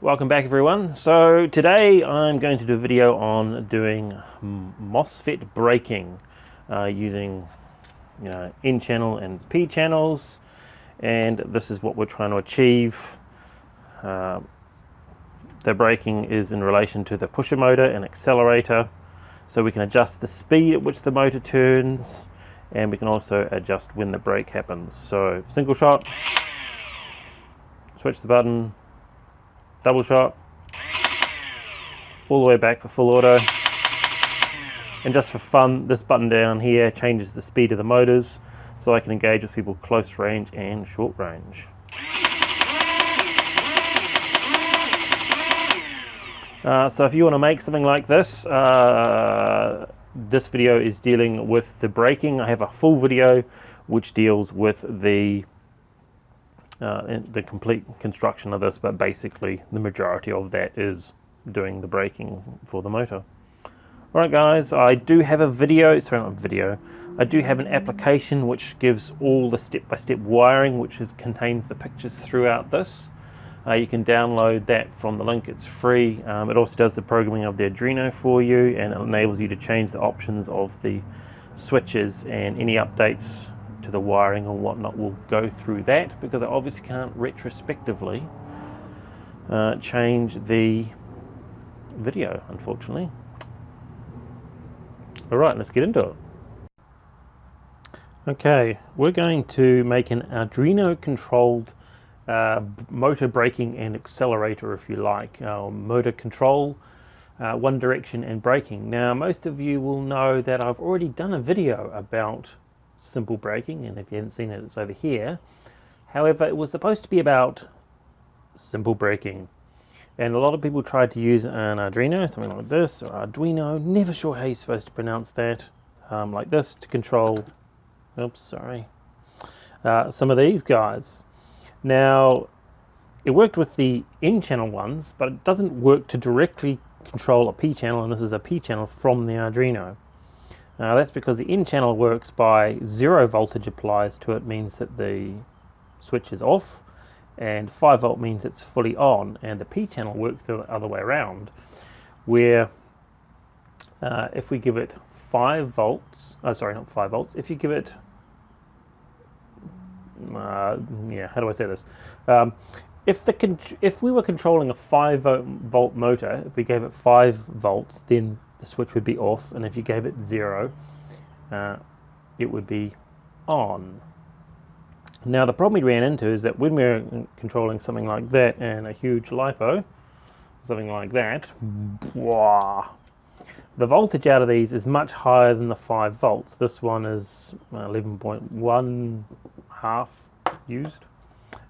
Welcome back everyone. So today I'm going to do a video on doing MOSFET breaking using N channel and P channels, and this is what we're trying to achieve. The breaking is in relation to the pusher motor and accelerator, so we can adjust the speed at which the motor turns, and we can also adjust when the break happens. So single shot, switch the button, double shot, all the way back for full auto. And just for fun, this button down here changes the speed of the motors so I can engage with people close range and short range. So if you want to make something like this, this video is dealing with the braking. I have a full video which deals with the complete construction of this, but basically the majority of that is doing the braking for the motor. Alright guys, I do have a video, sorry not a video, I do have an application which gives all the step-by-step wiring, which contains the pictures throughout this. You can download that from the link, it's free. It also does the programming of the Arduino for you, and it enables you to change the options of the switches, and any updates to the wiring or whatnot will go through that, because I obviously can't retrospectively change the video, unfortunately. Alright, let's get into it. Okay, we're going to make an Arduino controlled motor braking and accelerator, if you like. Motor control, one direction and braking. Now most of you will know that I've already done a video about simple braking, and if you haven't seen it, it's over here. However, it was supposed to be about simple braking, and a lot of people tried to use an Arduino, something like this, or Arduino, never sure how you're supposed to pronounce that, like this, to control, oops, sorry, some of these guys. Now, it worked with the N channel ones, but it doesn't work to directly control a P channel, and this is a P channel from the Arduino. That's because the N channel works by 0 voltage applies to it, means that the switch is off, and 5 volt means it's fully on, and the P channel works the other way around, where if we give it 5 volts, sorry, not 5 volts, if you give it, yeah, how do I say this? If we were controlling a 5 volt motor, if we gave it 5 volts, then the switch would be off, and if you gave it 0, it would be on. Now the problem we ran into is that when we were controlling something like that and a huge LiPo, something like that, the voltage out of these is much higher than the 5 volts. This one is 11.1 half used,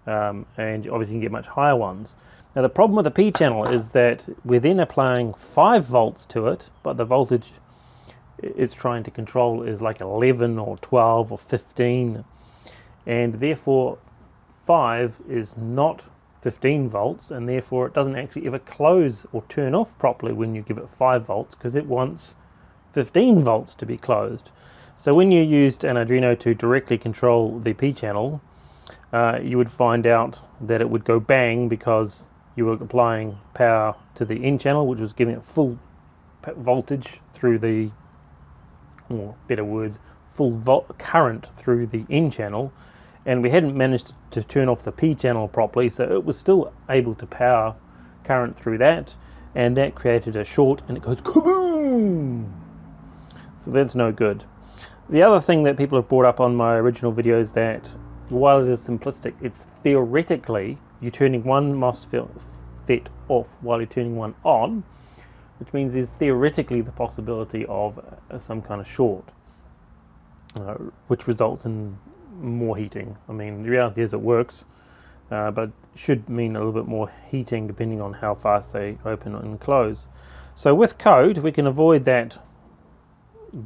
and obviously you can get much higher ones. Now the problem with the P channel is that we're then applying 5 volts to it, but the voltage it's trying to control is like 11 or 12 or 15, and therefore 5 is not 15 volts, and therefore it doesn't actually ever close or turn off properly when you give it 5 volts, because it wants 15 volts to be closed. So when you used an Arduino to directly control the P channel, you would find out that it would go bang because you were applying power to the N channel, which was giving it full voltage through the, or better words, full current through the N channel, and we hadn't managed to turn off the P channel properly, so it was still able to power current through that, and that created a short, and it goes kaboom! So that's no good. The other thing that people have brought up on my original video is that while it is simplistic, it's theoretically you're turning one MOSFET off while you're turning one on, which means there's theoretically the possibility of some kind of short, which results in more heating. I mean, the reality is it works, but should mean a little bit more heating depending on how fast they open and close. So with code, we can avoid that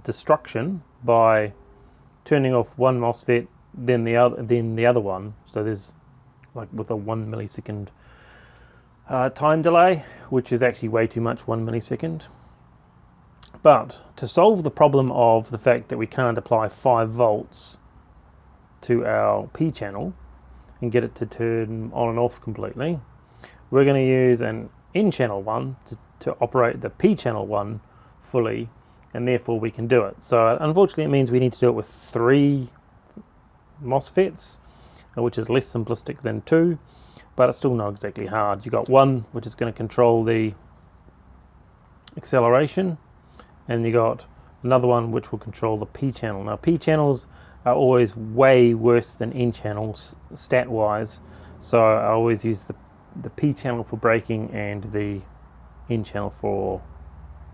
destruction by turning off one MOSFET, then the other one. So there's like with a 1 millisecond time delay, which is actually way too much, 1 millisecond. But to solve the problem of the fact that we can't apply 5 volts to our P channel and get it to turn on and off completely, we're going to use an in-channel one to operate the P-channel one fully, and therefore we can do it. So unfortunately it means we need to do it with 3 Mosfets, which is less simplistic than 2, but it's still not exactly hard. You've got one which is going to control the acceleration, and you got another one which will control the P channel. Now P channels are always way worse than N channels stat wise, so I always use the P channel for braking and the N channel for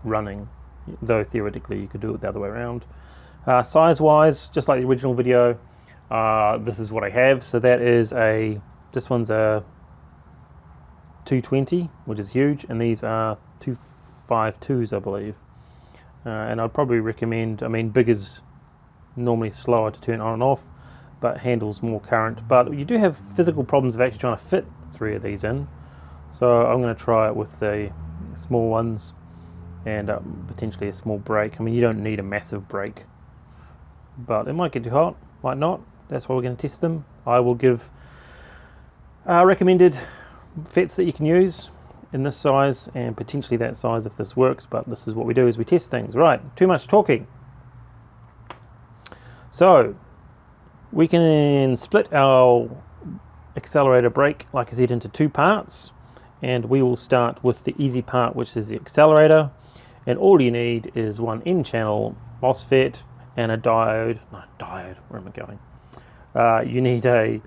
running, though theoretically you could do it the other way around. Size wise, just like the original video, this is what I have. So that is this one's a 220, which is huge, and these are 252s, I believe. And I'd probably recommend, I mean, big is normally slower to turn on and off, but handles more current. But you do have physical problems of actually trying to fit 3 of these in. So I'm going to try it with the small ones and potentially a small brake. I mean, you don't need a massive brake, but it might get too hot, might not. That's why we're going to test them. I will give recommended FETs that you can use in this size and potentially that size if this works, but this is what we do, is we test things. Right, too much talking. So we can split our accelerator brake, like I said, into 2 parts, and we will start with the easy part, which is the accelerator. And all you need is one N-channel MOSFET and a diode. Where am I going? You need a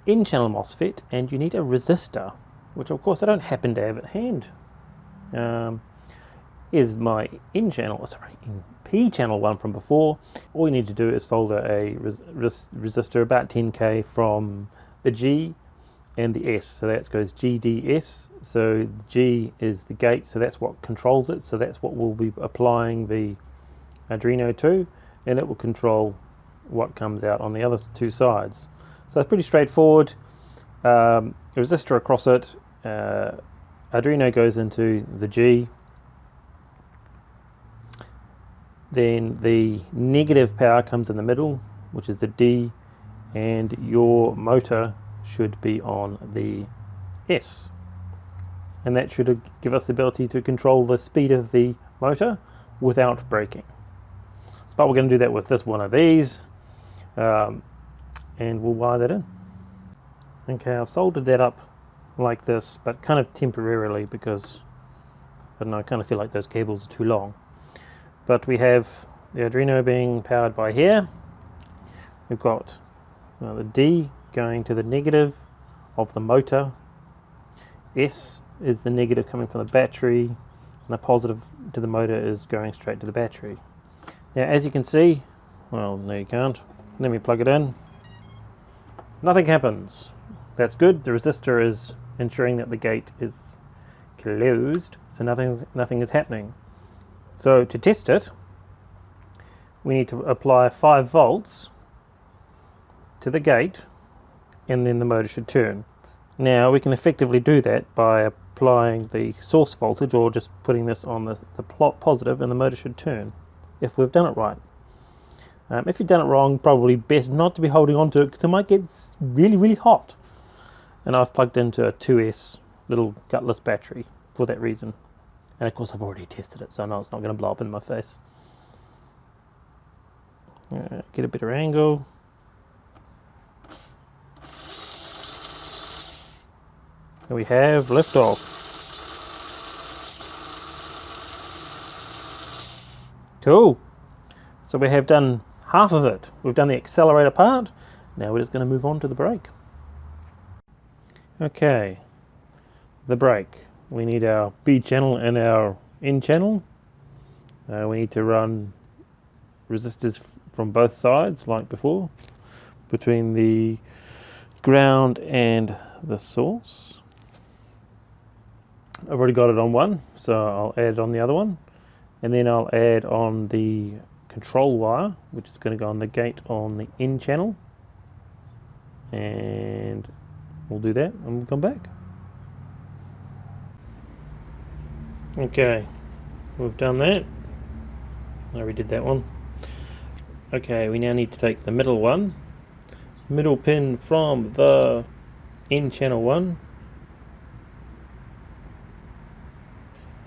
N-channel MOSFET and you need a resistor, which of course I don't happen to have at hand. Is my P-channel one from before. All you need to do is solder a resistor about 10k from the G and the S, so that goes GDS. So G is the gate, so that's what controls it, so that's what we'll be applying the Arduino to, and it will control what comes out on the other 2 sides. So it's pretty straightforward. Resistor across it, Arduino goes into the G, then the negative power comes in the middle, which is the D, and your motor should be on the S, and that should give us the ability to control the speed of the motor without braking. But we're going to do that with this one of these, and we'll wire that in. Okay, I've soldered that up like this, but kind of temporarily because I don't know, I kind of feel like those cables are too long. But we have the Arduino being powered by here. We've got the D going to the negative of the motor. S is the negative coming from the battery, and the positive to the motor is going straight to the battery. Now as you can see, well, no you can't. Let me plug it in. Nothing happens. That's good. The resistor is ensuring that the gate is closed, so nothing is happening. So to test it, we need to apply 5 volts to the gate, and then the motor should turn. Now we can effectively do that by applying the source voltage, or just putting this on the positive, and the motor should turn if we've done it right. If you've done it wrong, probably best not to be holding on to it because it might get really, really hot. And I've plugged into a 2S little gutless battery for that reason. And of course I've already tested it, so I know it's not going to blow up in my face. Get a better angle. There we have liftoff. Cool. So we have done half of it. We've done the accelerator part. Now we're just going to move on to the brake. Okay, the brake. We need our B channel and our N channel. We need to run resistors from both sides like before, between the ground and the source. I've already got it on one, so I'll add it on the other one, and then I'll add on the control wire, which is going to go on the gate on the N channel, and we'll do that and we'll come back. Okay, we've done that. I already did that one. Okay, we now need to take the middle pin from the N channel one,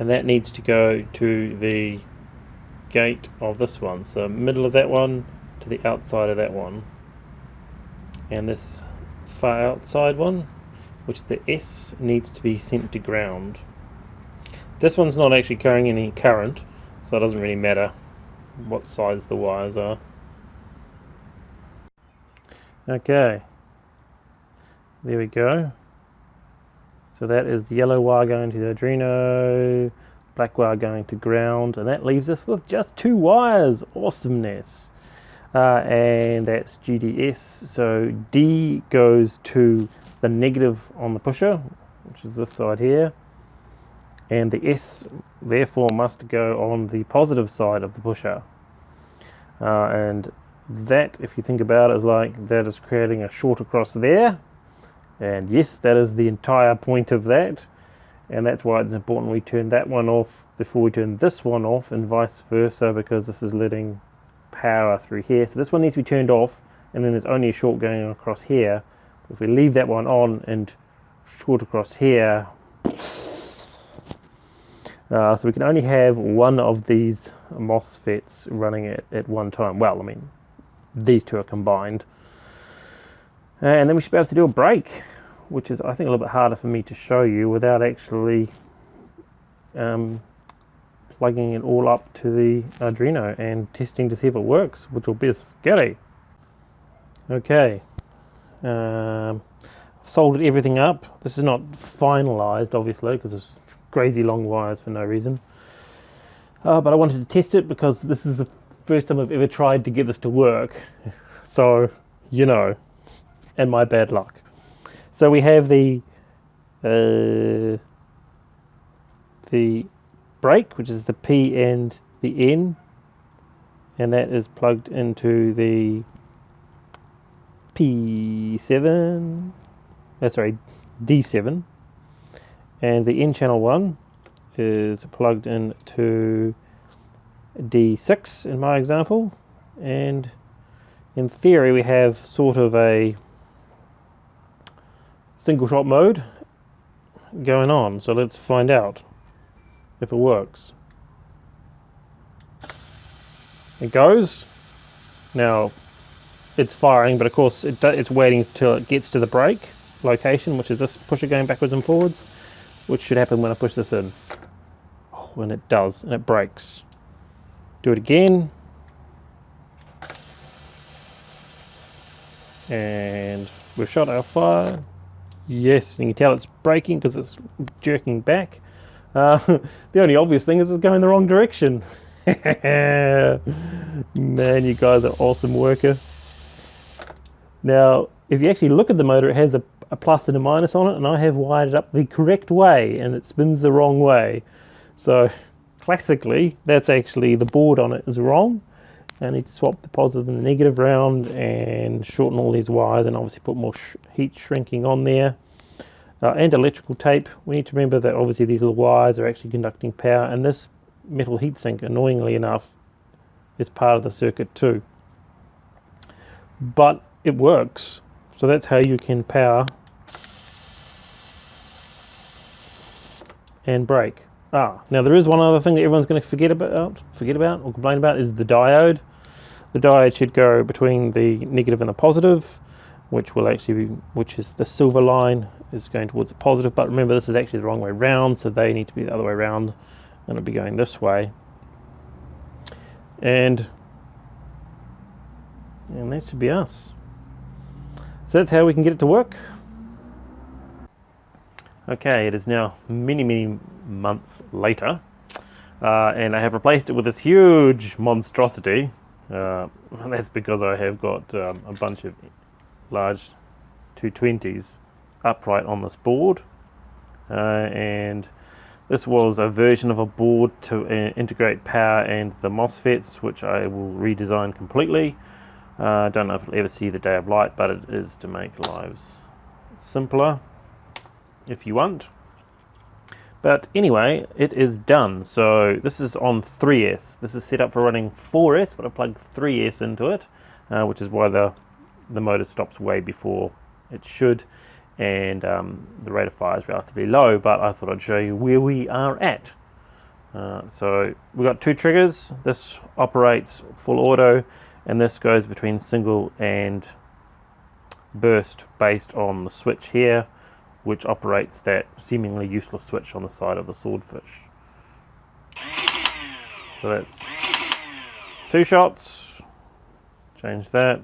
and that needs to go to the gate of this one, so middle of that one to the outside of that one, and this far outside one, which is the S, needs to be sent to ground. This one's not actually carrying any current, so it doesn't really matter what size the wires are. Okay, there we go. So that is the yellow wire going to the Arduino, black wire going to ground, and that leaves us with just 2 wires. Awesomeness. And that's GDS. So D goes to the negative on the pusher, which is this side here, and the S therefore must go on the positive side of the pusher. And that, if you think about it, is like that is creating a short across there, and yes, that is the entire point of that, and that's why it's important we turn that one off before we turn this one off, and vice versa, because this is letting power through here. So this one needs to be turned off, and then there's only a short going across here. If we leave that one on and short across here, so we can only have one of these Mosfets running at one time. Well, I mean, these two are combined. And then we should be able to do a break, which is, I think, a little bit harder for me to show you without actually plugging it all up to the Arduino and testing to see if it works, which will be scary. Okay, soldered everything up. This is not finalized, obviously, because it's crazy long wires for no reason. But I wanted to test it because this is the first time I've ever tried to get this to work. So, you know, and my bad luck. So we have the brake, which is the P and the N, and that is plugged into the P7, sorry, D7, and the N channel 1 is plugged into D6 in my example, and in theory we have sort of a single shot mode going on, so let's find out if it works. It goes. Now it's firing, but of course it's waiting until it gets to the brake location, which is this pusher going backwards and forwards, which should happen when I push this in. Oh, and it does, and it brakes. Do it again. And we've shot our fire. Yes, you can tell it's braking because it's jerking back. The only obvious thing is it's going the wrong direction. Man, you guys are awesome worker. Now, if you actually look at the motor, it has a plus and a minus on it, and I have wired it up the correct way, and it spins the wrong way. So, classically, that's actually the board on it is wrong. I need to swap the positive and the negative round and shorten all these wires, and obviously put more heat shrinking on there. And electrical tape. We need to remember that obviously these little wires are actually conducting power, and this metal heatsink, annoyingly enough, is part of the circuit too. But it works, so that's how you can power and brake. Now there is one other thing that everyone's going to forget about or complain about, is the diode. The diode should go between the negative and the positive, which will actually be, which is the silver line is going towards the positive, but remember this is actually the wrong way round, so they need to be the other way around, and it'll be going this way. And that should be us. So that's how we can get it to work. Okay, it is now many months later, and I have replaced it with this huge monstrosity. That's because I have got a bunch of large 220s upright on this board, and this was a version of a board to integrate power and the Mosfets, which I will redesign completely. Don't know if it'll ever see the day of light, but it is to make lives simpler if you want. But anyway, it is done. So this is on 3S. This is set up for running 4S, but I plugged 3S into it, which is why the motor stops way before it should, and the rate of fire is relatively low, but I thought I'd show you where we are at. So we've got two triggers. This operates full auto, and this goes between single and burst based on the switch here, which operates that seemingly useless switch on the side of the Swordfish. So that's 2 shots, change that,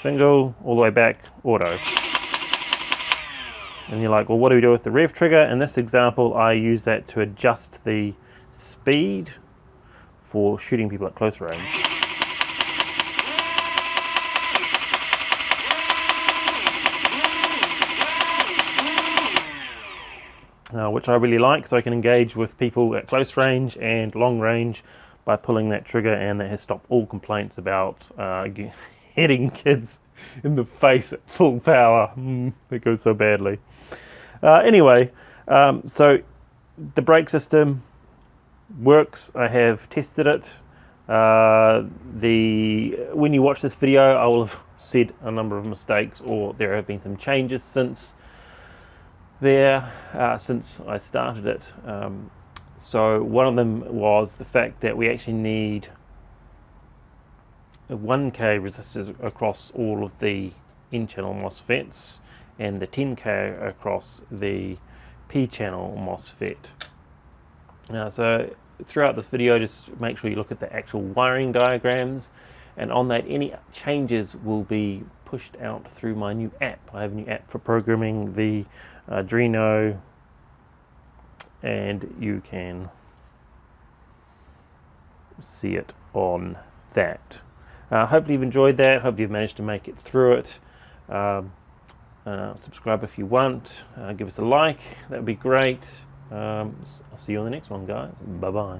single, all the way back, auto. And you're like, well, what do we do with the rev trigger? In this example, I use that to adjust the speed for shooting people at close range. Which I really like, so I can engage with people at close range and long range by pulling that trigger, and that has stopped all complaints about hitting kids in the face at full power. That goes so badly. Anyway, so the brake system works. I have tested it. When you watch this video, I will have said a number of mistakes, or there have been some changes since I started it. So one of them was the fact that we actually need 1K resistors across all of the N-channel Mosfets and the 10K across the P-channel Mosfet. So throughout this video, just make sure you look at the actual wiring diagrams, and on that any changes will be pushed out through my new app. I have a new app for programming the Arduino, and you can see it on that. Hopefully you've enjoyed that. Hope you've managed to make it through it. Subscribe if you want. Give us a like. That would be great. I'll see you on the next one, guys. Bye bye.